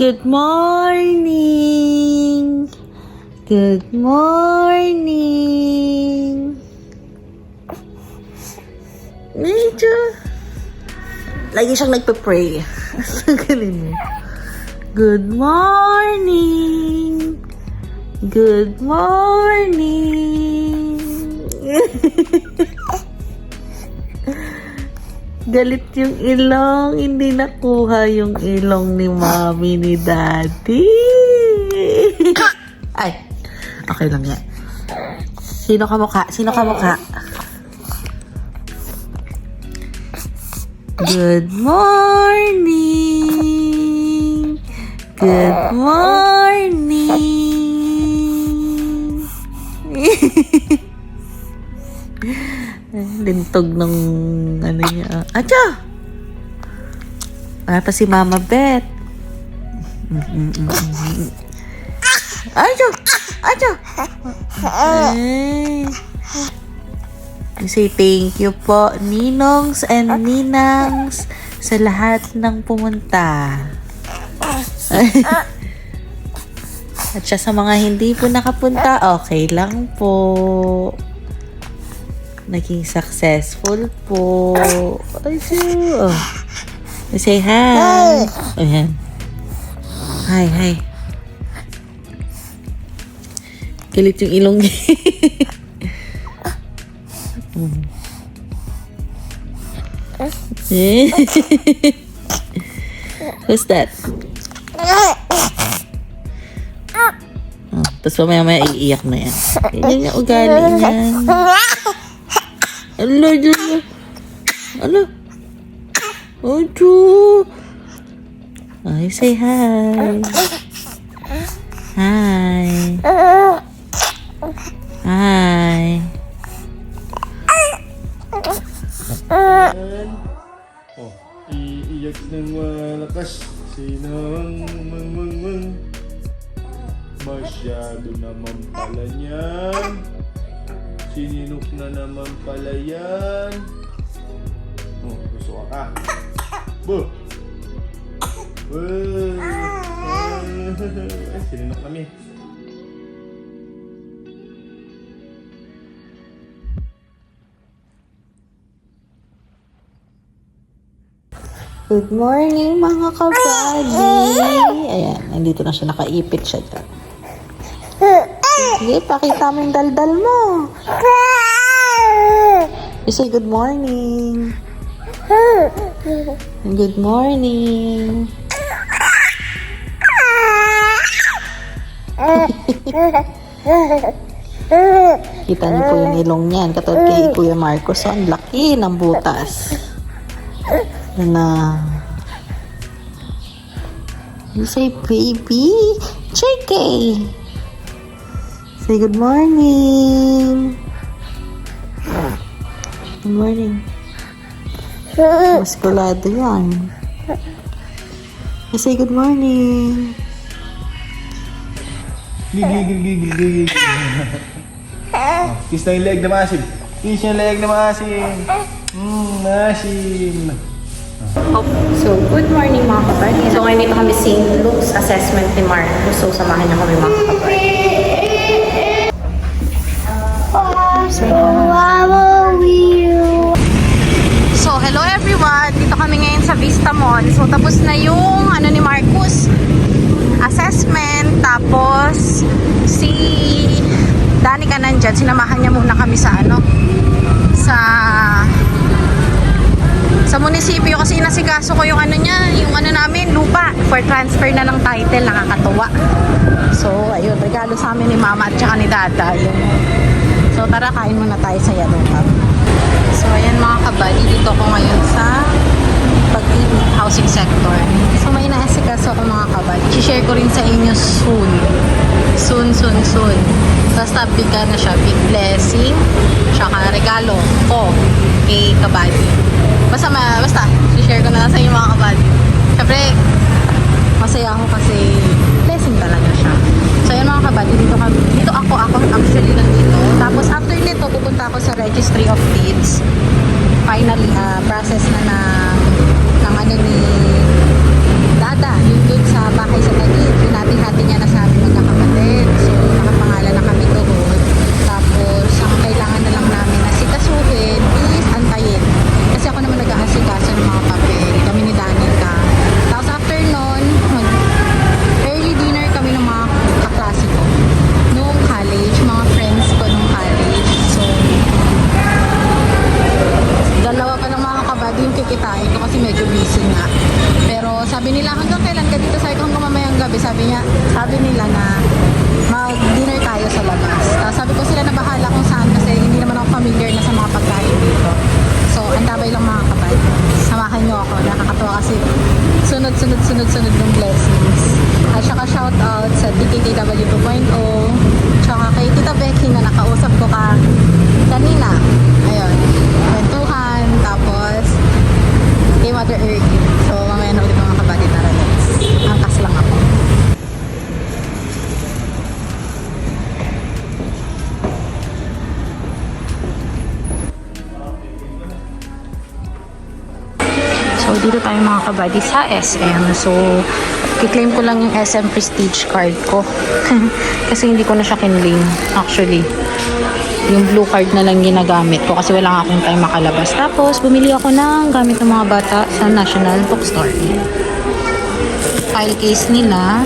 Good morning! Good morning! Medyo lagi siyang nagpe-pray. Galing mo. Good morning! Good morning! Galit yung ilong. Hindi nakuha yung ilong ni mommy ni daddy. Ay, okay lang yan. Sino kamukha? Sino kamukha? Good morning! Good morning! Lintog ng ano niya. Acha! Wala pa si Mama Beth. Acha! Acha! Ay. Say thank you po, ninongs and ninangs, sa lahat ng pumunta. At siya sa mga hindi po nakapunta, okay lang po. Naging successful po. Ay, so. Say hi. Ayan. Hi, hi. Galit yung ilong niya. Who's that? Tapos mamaya iiyak na yan. Yan yung ugali niyan. Ano? Ano? Ojo. Ay, say hi. Hi. Hi. Oh, iiyak ng malakas. Sinang mang. Masyado naman pala niyan. Sininok na naman pala yan. Oh, gusto ka. Buh! Sininok kami. Good morning mga kabady. Ayan, nandito na siya, nakaipit siya dyan. Sige, pakita mo yung daldal mo. You say good morning. Good morning. Kita niyo po yung ilong niyan. Katulad kay Kuya Marcos. So, ang laki ng butas. Na you say baby Chiki. Say good morning. Good morning. Maskulado yan. You say good morning. Gigigigigigigig. Kiss na yung leg na maasim. Kiss yung leg na maasim. Maasim. So, good morning mga kapatid. So, ngayon dito kami St. Luke's assessment ni Marcos. So, samahan niyo kami mga kapatid. So, hello everyone! Dito kami ngayon sa Vista Mall. So, tapos na yung ano ni Marcos assessment. Tapos, si Danica nandyan. Sinamahan niya muna kami sa ano, sa munisipyo kasi inasikaso ko yung ano niya, yung ano namin, lupa for transfer na ng title, nakakatuwa. So, ayun, regalo sa amin ni Mama at saka ni Dada. Yung... So, tara, kain muna tayo sa Yalukaw. So, ayan mga kabali, dito ko ngayon sa pag-ibig housing sector. So, may inaasikaso ko mga kabali. I-share ko rin sa inyo soon. Soon. Basta bigyan na siya, big blessing, tsaka regalo ko kay kabali. Basta, i-share ko na lang sa inyo mga kabali. Siyempre, masaya ako kasi blessing talaga siya. So, yun mga kabali, dito ako actually nandito. Tapos, after nito, pupunta ako sa Registry of Deeds. Finally, process na ng ano ni Dada, yung dun sa bahay sa kikitain ko kasi medyo busy nga. Pero sabi nila hanggang kailan ka dito? Sabi ko hanggang mamayang gabi. Sabi nila na mag-dinner tayo sa labas. Sabi ko sila na bahala kung saan kasi hindi naman ako familiar na sa mga pagkain dito. So, ang dabay lang mga kabad. Samahan nyo ako. Nakakatawa kasi sunod yung blessings. At saka shoutout sa DKTW 2.0. Tsaka kay Tita Becky na nakausap ko kanina. Ayun. Kwentuhan. Tapos, kay Mother Ergie. So, mamaya na ulit mga kabady na relax. Angkas lang ako. So, dito tayo mga kabady sa SM. So, kiklaim ko lang yung SM Prestige card ko. Kasi hindi ko na siya kinlaim. Actually, yung blue card na lang ginagamit ko kasi wala nga akong time makalabas. Tapos, bumili ako ng gamit ng mga bata sa National Bookstore. File case nila.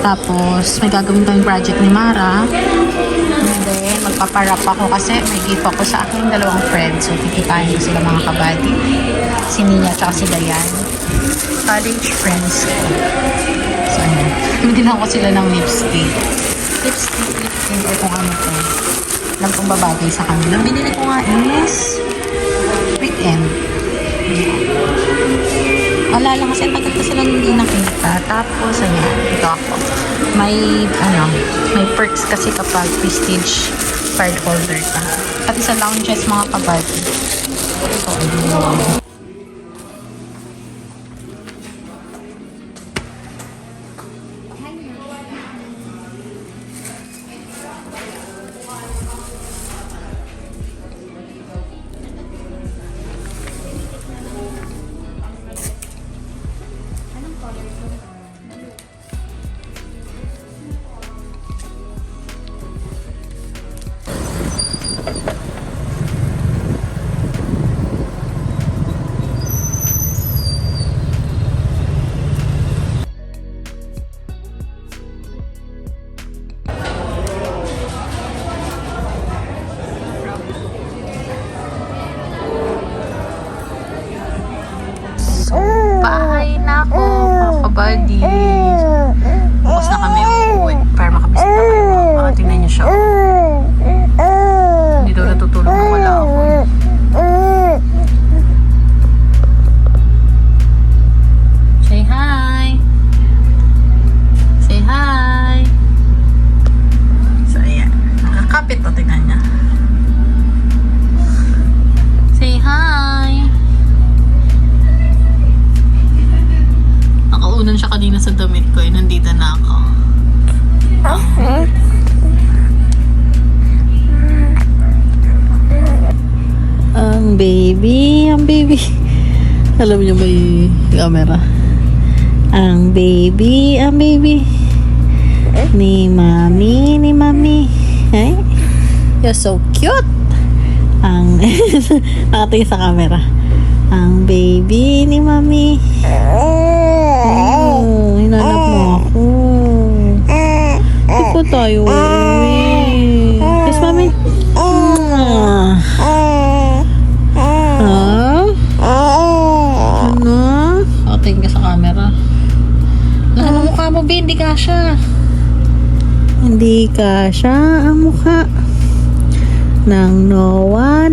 Tapos, may gagawin tayong project ni Mara. And then, magpaparap ako kasi may gift ako sa aking dalawang friends. So, kikitain ko sila mga kabady. Si Nia at si Dayan. College friends ko. So, ayan. Binila ko sila ng lipstick. Lip tint. Kung ano to. Alam kong babagay sa kanila. Binili ko nga is weekend. Wala lang kasi tagal ko silang hindi nakita. Tapos, ayan. Ito ako. May perks kasi kapag prestige card holder ka. Pati sa lounges mga kabady. So, ayan. Bahay na ako, mga kabady. Bukas na kami uuwi para makabisita kayo. Tingnan niyo siya. Hindi daw natutulog na wala ako. Say hi! Say hi! So, ayan. Nakakapit to, tingnan niya. Say hi! Nakaunan siya kanina sa damit ko eh. Nandito na ako. Ang baby. Alam niyo may camera. Ang baby. Ni mami. Ay, you're so cute. Ang nakatingin sa camera. Ang baby ni mami. Hinanap mo ako. Di ko tayo uuwi. Yes, mami. Ano? Tingin ka sa camera. Lahat ang mukha mo, B. Hindi ka siya. Hindi ka siya ang mukha. Nang Noah.